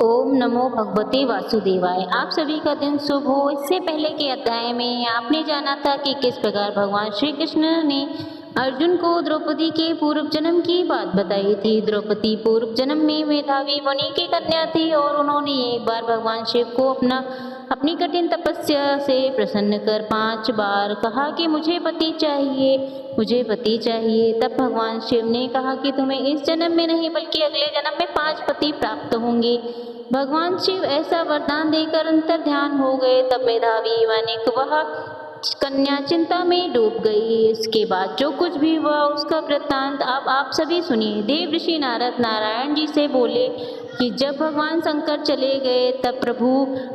ओम नमो भगवते वासुदेवाय। आप सभी का दिन शुभ हो। इससे पहले के अध्याय में आपने जाना था कि किस प्रकार भगवान श्री कृष्ण ने अर्जुन को द्रौपदी के पूर्व जन्म की बात बताई थी। द्रौपदी पूर्व जन्म में मेधावी मुनि की कन्या थी और उन्होंने एक बार भगवान शिव को अपनी कठिन तपस्या से प्रसन्न कर 5 बार कहा कि मुझे पति चाहिए, मुझे पति चाहिए। तब भगवान शिव ने कहा कि तुम्हें इस जन्म में नहीं बल्कि अगले जन्म में 5 पति प्राप्त होंगे। भगवान शिव ऐसा वरदान देकर अंतर ध्यान हो गए। तब मेधावी वनिक वह कन्या चिंता में डूब गई। इसके बाद जो कुछ भी हुआ उसका वृत्तांत अब आप सभी सुनिए। देव ऋषि नारद नारायण जी से बोले कि जब भगवान शंकर चले गए तब प्रभु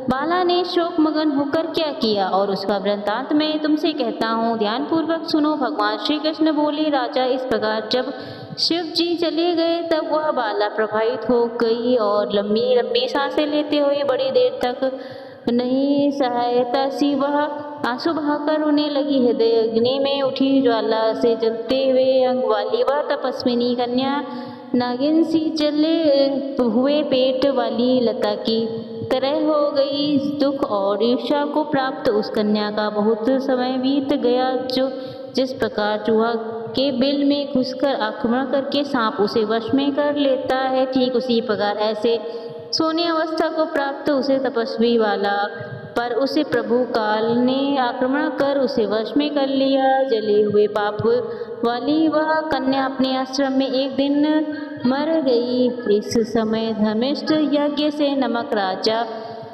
बाला ने शोक मगन होकर क्या किया और उसका वृत्तांत मैं तुमसे कहता हूँ, ध्यान पूर्वक सुनो। भगवान श्री कृष्ण बोले, राजा इस प्रकार जब शिव जी चले गए तब वह बाला प्रभावित हो गई और लंबी लंबी सांसें लेते हुए बड़ी देर तक नहीं सहायता सी वह आंसू बहाकर रोने लगी। हृदय अग्नि में उठी ज्वाला से जलते हुए अंग वाली वह तपस्विनी कन्या नागिन सी जले हुए पेट वाली लता की तरह हो गई। दुख और ईर्ष्या को प्राप्त उस कन्या का बहुत समय बीत गया। जो जिस प्रकार चूहा के बिल में घुसकर आक्रमण करके सांप उसे वश में कर लेता है, ठीक उसी प्रकार ऐसे सोने अवस्था को प्राप्त उसे तपस्वी वाला पर उसे प्रभु काल ने आक्रमण कर उसे वश में कर लिया। जले हुए पाप वाली वह कन्या अपने आश्रम में एक दिन मर गई। इस समय धर्मिष्ठ यज्ञ से नमक राजा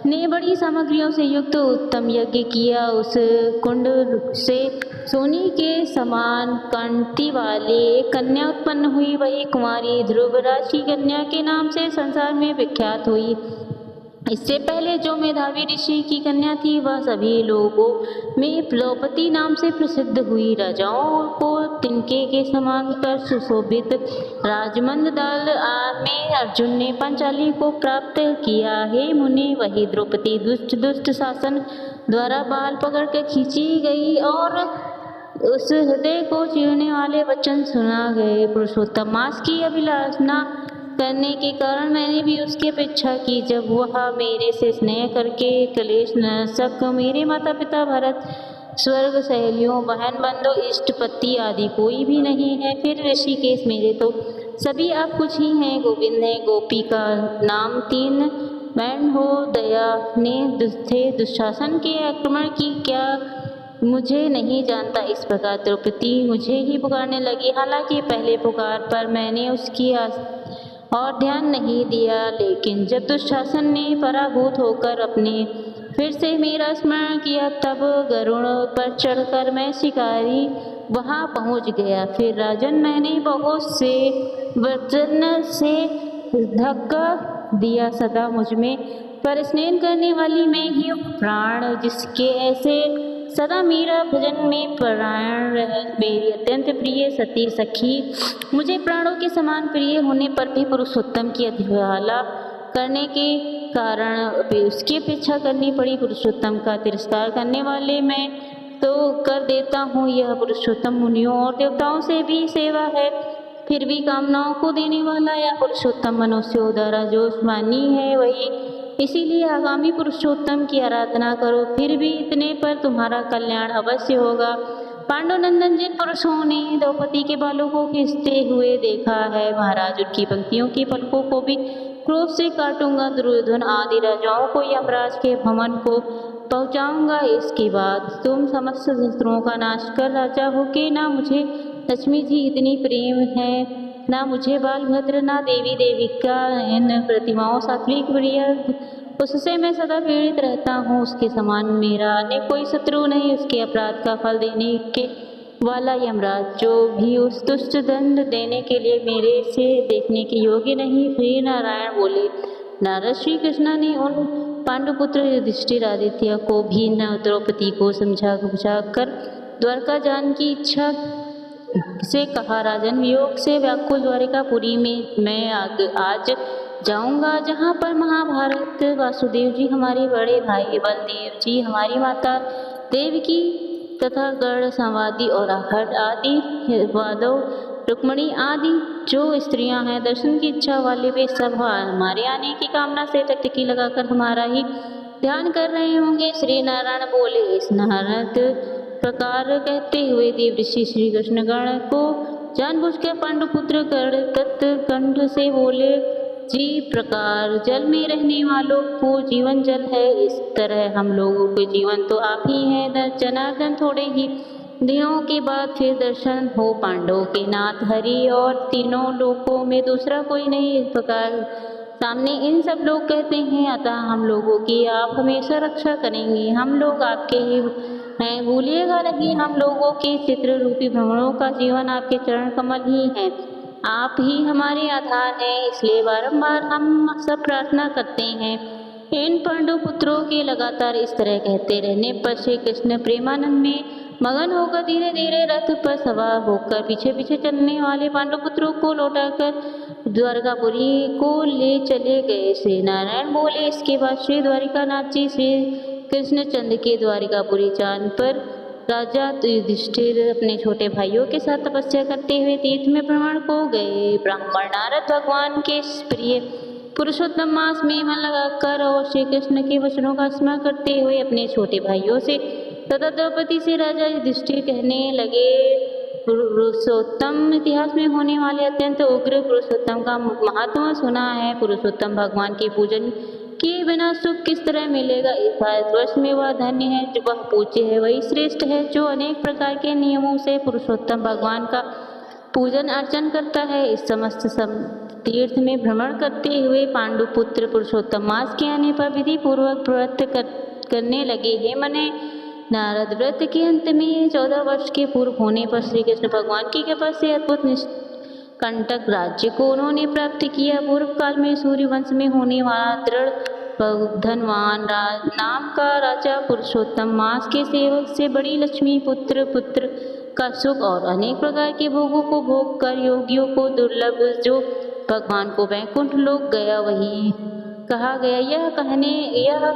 ने बड़ी सामग्रियों से युक्त उत्तम यज्ञ किया। उस कुंड से सोने के समान कांति वाले कन्या उत्पन्न हुई। वही कुमारी ध्रुव राशि कन्या के नाम से संसार में विख्यात हुई। इससे पहले जो मेधावी ऋषि की कन्या थी वह सभी लोगों में द्रौपदी नाम से प्रसिद्ध हुई। राजाओं को तिनके के समान कर सुशोभित राजमंद दाल में अर्जुन ने पांचाली को प्राप्त किया। हे मुनि, वही द्रौपदी दुष्ट शासन द्वारा बाल पकड़ कर खींची गई और उस हृदय को चीरने वाले वचन सुना गए। पुरुषोत्तम मास की अभिलाषा करने के कारण मैंने भी उसकी अपेक्षा की। जब वह मेरे से स्नेह करके कलेश नाशक मेरे माता पिता भरत स्वर्ग सहेलियों बहन बंधु इष्ट पति आदि कोई भी नहीं है, फिर ऋषिकेश मेरे तो सभी आप कुछ ही हैं। गोविंद है, गोपी का नाम 3 मैन हो। दया ने दुशासन के आक्रमण की क्या मुझे नहीं जानता। इस प्रकार द्रौपदी मुझे ही पुकारने लगी। हालांकि पहले पुकार पर मैंने उसकी और ध्यान नहीं दिया, लेकिन जब दुशासन ने पराभूत होकर अपने फिर से मेरा स्मरण किया तब गरुड़ पर चढ़कर मैं शिकारी वहां पहुंच गया। फिर राजन मैंने बहुत से वज्र से धक्का दिया। सदा मुझ में पर स्नेह करने वाली मैं ही प्राण जिसके ऐसे सदा मेरा भजन में परायण रहे। मेरी अत्यंत प्रिय सती सखी मुझे प्राणों के समान प्रिय होने पर भी पुरुषोत्तम की अवहेलना करने के कारण उसकी अपेक्षा करनी पड़ी। पुरुषोत्तम का तिरस्कार करने वाले मैं तो कर देता हूँ। यह पुरुषोत्तम मुनियों और देवताओं से भी सेवा है, फिर भी कामनाओं को देने वाला या पुरुषोत्तम मनुष्यों द्वारा जो मानी है वही। इसीलिए आगामी पुरुषोत्तम की आराधना करो, फिर भी इतने पर तुम्हारा कल्याण अवश्य होगा। पांडुनंदन जिन पुरुषों ने द्रौपदी के बालों को खींचते हुए देखा है, महाराज उनकी पंक्तियों की पलकों को भी क्रोध से काटूंगा। दुर्योधन आदि राजाओं को यमराज के भवन को पहुंचाऊंगा। इसके बाद तुम समस्त शत्रुओं का नाश कर राजा हो के ना मुझे लक्ष्मी जी इतनी प्रेम है, ना मुझे बालभद्र, ना देवी देविका इन प्रतिमाओं सात्विक प्रिय, उससे मैं सदा पीड़ित रहता हूँ। उसके समान मेरा अन्य कोई शत्रु नहीं। उसके अपराध का फल देने के वाला यमराज जो भी उस दुष्ट दंड देने के लिए मेरे से देखने के योग्य नहीं। श्री नारायण बोले, नारद श्री कृष्ण ने उन पांडुपुत्र युधिष्ठिर आदित्य को भी न द्रौपदी को समझा बुझा कर द्वारका जान की इच्छा से कहा। राजन, वियोग से व्याकुल द्वारिकापुरी में मैं आज जाऊंगा, जहाँ पर महाभारत वासुदेव जी हमारे बड़े भाई, बलदेव जी हमारी माता देवकी तथा गढ़ संवादी और आहट आदि वादव रुक्मणी आदि जो स्त्रियां हैं दर्शन की इच्छा वाले, वे सब हमारे आने की कामना से टकटकी लगाकर हमारा ही ध्यान कर रहे होंगे। श्री नारायण बोले। इस नारद प्रकार कहते हुए देव ऋषि श्री कृष्ण गण को जानबूझकर पांडुपुत्र कंठ से बोले, जी प्रकार जल में रहने वालों को जीवन जल है, इस तरह हम लोगों के जीवन तो आप ही हैं जनार्दन। थोड़े ही दिनों के बाद फिर दर्शन हो पांडवों के नाथ हरि, और तीनों लोकों में दूसरा कोई नहीं। इस प्रकार सामने इन सब लोग कहते हैं, अतः हम लोगों की आप हमेशा रक्षा करेंगे, हम लोग आपके ही हैं, भूलिएगा नहीं। हम लोगों के चित्र रूपी भ्रमणों का जीवन आपके चरण कमल ही है, आप ही हमारे आधार हैं, इसलिए बारंबार हम सब प्रार्थना करते हैं। इन पांडु पुत्रों के लगातार इस तरह कहते रहने पर श्री कृष्ण प्रेमानंद में मगन होकर धीरे धीरे रथ पर सवार होकर पीछे पीछे चलने वाले पांडुपुत्रों को लौटाकर द्वारकापुरी को ले चले गए। श्री नारायण बोले। इसके बाद श्री द्वारिकानाथ जी श्री कृष्णचंद्र के द्वारिकापुरी चांद पर राजा युधिष्ठिर अपने छोटे भाइयों के साथ तपस्या करते हुए तीर्थ में भ्रमण को गए। ब्राह्मण नारद भगवान के प्रिय पुरुषोत्तम मास में मन लगाकर और श्री कृष्ण के वचनों का स्मरण करते हुए अपने छोटे भाइयों से तथा द्रौपदी से राजा युधिष्ठिर कहने लगे, पुरुषोत्तम इतिहास में होने वाले अत्यंत उग्र पुरुषोत्तम का महात्मा सुना है। पुरुषोत्तम भगवान के पूजन किए बिना सुख किस तरह मिलेगा। इस भारतवर्ष में वह धन्य है जो वह पूज्य है, वही श्रेष्ठ है जो अनेक प्रकार के नियमों से पुरुषोत्तम भगवान का पूजन अर्चन करता है। इस समस्त तीर्थ में भ्रमण करते हुए पांडुपुत्र पुरुषोत्तम मास के आने पर विधि पूर्वक व्रत करने लगे। हे मने, नारद व्रत के अंत में 14 वर्ष के पूर्व होने पर श्री कृष्ण भगवान की कृपा से अद्भुत कंटक राज्य को उन्होंने प्राप्त किया। पूर्व काल में सूर्य वंश में होने वाला दृढ़ धनवान नाम का राजा पुरुषोत्तम मास के सेवक से बड़ी लक्ष्मी पुत्र का सुख और अनेक प्रकार के भोगों को भोग कर योगियों को दुर्लभ जो भगवान को वैकुंठ लोक गया वही कहा गया। यह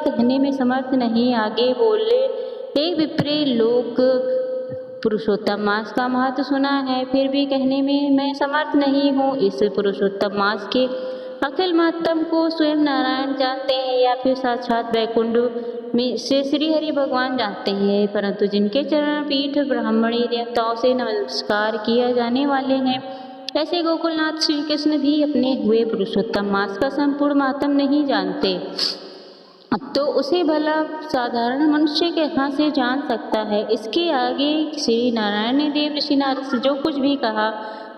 कहने में समर्थ नहीं। आगे बोले, हे विप्रे लोक पुरुषोत्तम मास का महत्व सुना है, फिर भी कहने में मैं समर्थ नहीं हूँ। इस पुरुषोत्तम मास के अखिल महत्तम को स्वयं नारायण जानते हैं या फिर साक्षात वैकुंठ में से श्री हरि भगवान जानते हैं, परंतु जिनके चरण पीठ ब्राह्मणी देवताओं से नमस्कार किया जाने वाले हैं, ऐसे गोकुलनाथ श्री कृष्ण भी अपने हुए पुरुषोत्तम मास का संपूर्ण महत्म नहीं जानते। तो उसे भला साधारण मनुष्य के कहाँ से जान सकता है। इसके आगे श्री नारायण ने देव ऋषि नारद से जो कुछ भी कहा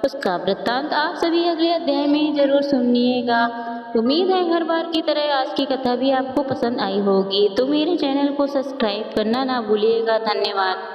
उसका वृत्तांत आप सभी अगले अध्याय में जरूर सुनिएगा। उम्मीद है हर बार की तरह आज की कथा भी आपको पसंद आई होगी, तो मेरे चैनल को सब्सक्राइब करना ना भूलिएगा। धन्यवाद।